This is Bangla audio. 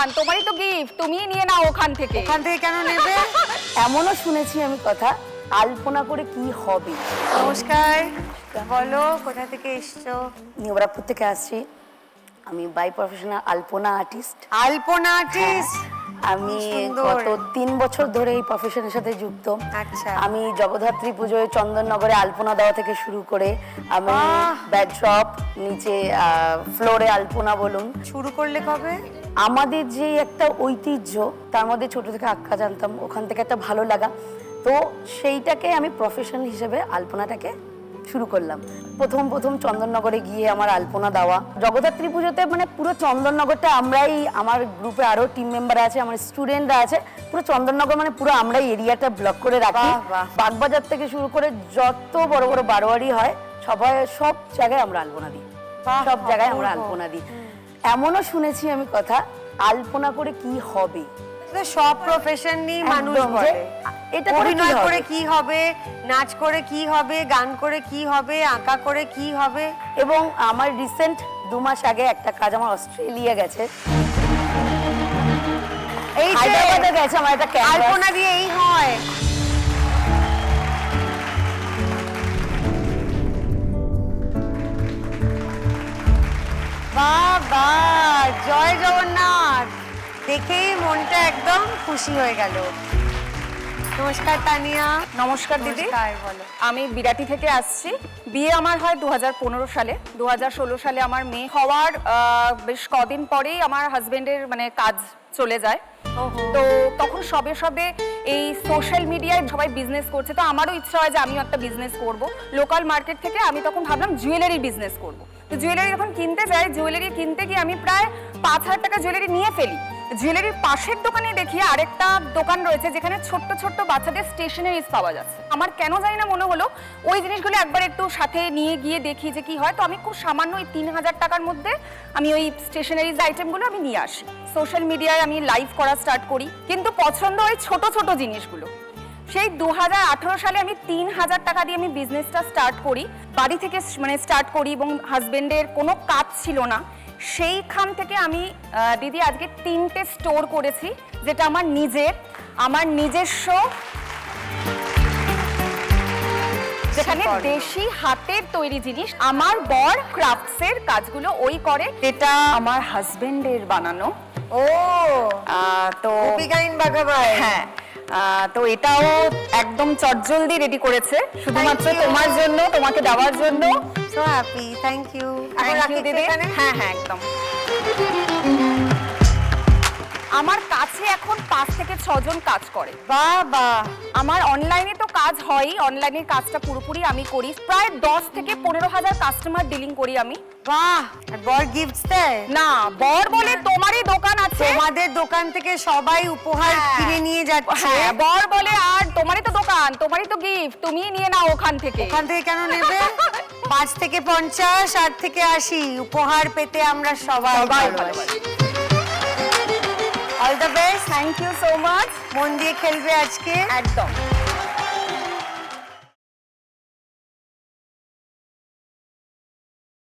দোকান, তোমারই তো গিফট, তুমিই নিয়ে নাও ওখান থেকে। ওখান থেকে কেন নেবে? এমনও শুনেছি আমি কথা, আলপনা করে কি হবে। নমস্কার, বলো কোথা থেকে এসছো? নিউরাপুর থেকে আসছি। আমি by professional alpana artist. Alpana artist? আমি সুন্দর। গত 3 বছর ধরে এই প্রফেশনের সাথে যুক্ত। আচ্ছা। আমি জগদ্ধাত্রী পুজোয় চন্দননগরে আলপনা দেওয়া থেকে শুরু করে আমি বাহ! ব্যাকড্রপ, নিচে ফ্লোরে আলপনা বলুন। শুরু করলে কবে? আমাদের যে একটা ঐতিহ্য, তার মধ্যে ছোট থেকে আঁকা জানতাম, ওখান থেকে একটা ভালো লাগা, তো সেইটাকে আমি প্রফেশন হিসেবে আলপনাটাকে শুরু করলাম। প্রথম চন্দননগরে গিয়ে আমার আলপনা দেওয়া, জগদ্ধাত্রী পুজোতে মানে পুরো চন্দননগরটা আমরাই, আমার গ্রুপে আরো টিম মেম্বার আছে, আমার স্টুডেন্টরা আছে, পুরো চন্দননগর মানে পুরো আমরাই এরিয়াটা ব্লক করে রাখি। বাহ, বাহ। বাগবাজার থেকে শুরু করে যত বড় বড় বারোয়ারি হয় সব জায়গায় আমরা আলপনা দিই, বাহ, সব জায়গায় আমরা অপূর্ব। আলপনা দিই। এমনও শুনেছি আমি কথা, আলপনা করে কি হবে। তো সব প্রফেশন নিয়ে মানুষ একদম, বলে যে এটা করে কি অভিনয় হবে? করে কি হবে, নাচ করে কি হবে, গান করে কি হবে, আঁকা করে কি হবে। এবং আমার রিসেন্ট 2 মাস আগে একটা কাজ আমার অস্ট্রেলিয়া গেছে, এই যে হায়দ্রাবাদে গেছে আমার একটা ক্যানভাস। আলপনা দিয়ে এই হয়। বাবা, জয় জগন্নাথ, দেখেই মনটা একদম খুশি হয়ে গেল। নমস্কার তানিয়া। নমস্কার দিদি। নমস্কার, বলো। আমি বিরাটি থেকে আসছি। বিয়ে আমার হয় 2015 সালে। 2016 সালে আমার মেয়ে হওয়ার বেশ কদিন পরেই আমার হাজবেন্ডের মানে কাজ চলে যায়। তো তখন সবে সবে এই সোশ্যাল মিডিয়ায় সবাই বিজনেস করছে, তো আমারও ইচ্ছা হয় যে আমিও একটা বিজনেস করব। লোকাল মার্কেট থেকে আমি তখন ভাবলাম জুয়েলারি বিজনেস করব। তো জুয়েলারি যখন কিনতে যাই, জুয়েলারি কিনতে গিয়ে আমি প্রায় 5,000 টাকা জুয়েলারি নিয়ে ফেলি। জুয়েলারির পাশের দোকানে দেখি আরেকটা দোকান রয়েছে যেখানে ছোট্ট ছোট্ট বাচ্চাদের স্টেশনারিজ পাওয়া যাচ্ছে। আমার কেন জানি না মনে হলো ওই জিনিসগুলো একবার একটু সাথে নিয়ে গিয়ে দেখি যে কি হয়। তো আমি খুব সামান্য ওই 3,000 টাকার মধ্যে আমি ওই স্টেশনারিজ আইটেমগুলো আমি নিয়ে আসি। সোশ্যাল মিডিয়ায় আমি লাইভ করা স্টার্ট করি, কিন্তু পছন্দ ওই ছোট ছোট জিনিসগুলো। সেই 2018 সালে আমি 3,000 টাকা দিয়ে আমি বিজনেসটা স্টার্ট করি, বাড়ি থেকে মানে স্টার্ট করি, এবং হাজবেন্ডের কোনো কাজ ছিল না। সেইখান থেকে আমি দিদি আজকে 3টে স্টোর করেছি, যেটা আমার নিজস্ব, যেখানে দেশি হাতের তৈরি জিনিস। আমার বর ক্রাফটসের কাজগুলো ওই করে, এটা আমার হাজবেন্ডের বানানো। ও, তো গোপিকাইন বাঘাবাই। হ্যাঁ, তো এটাও একদম চটজলদি রেডি করেছে শুধুমাত্র Thank you. তোমার জন্য, তোমাকে দেওয়ার জন্য। So happy, thank you. Thank you, দিদি। হ্যাঁ হ্যাঁ, একদম। আমার কাছে এখন 5 থেকে 6 জন কাজ করে। বাবা, আমার অনলাইনে তো কাজ হয়ই, অনলাইনের কাজটা পুরোপুরি আমি করি। প্রায় 10 থেকে 15,000 কাস্টমার ডিলিং করি আমি। বাহ, আর বর গিফটস দেয়? না, বর বলে তোমারই দোকান আছে, তোমাদের দোকান থেকে সবাই উপহার হ্যাঁ। কিনে নিয়ে যাচ্ছে। হ্যাঁ, বর বলে আর তোমারই তো দোকান, তোমারই তো গিফট, তুমিই নিয়ে নাও ওখান থেকে। ওখান থেকে কেন নেবে? 5 থেকে 50, 8 থেকে 80 উপহার পেতে আমরা সবাই ভালোবাসি। All the best. Thank you so much. মন দিয়ে খেলবে আজকে। একদম।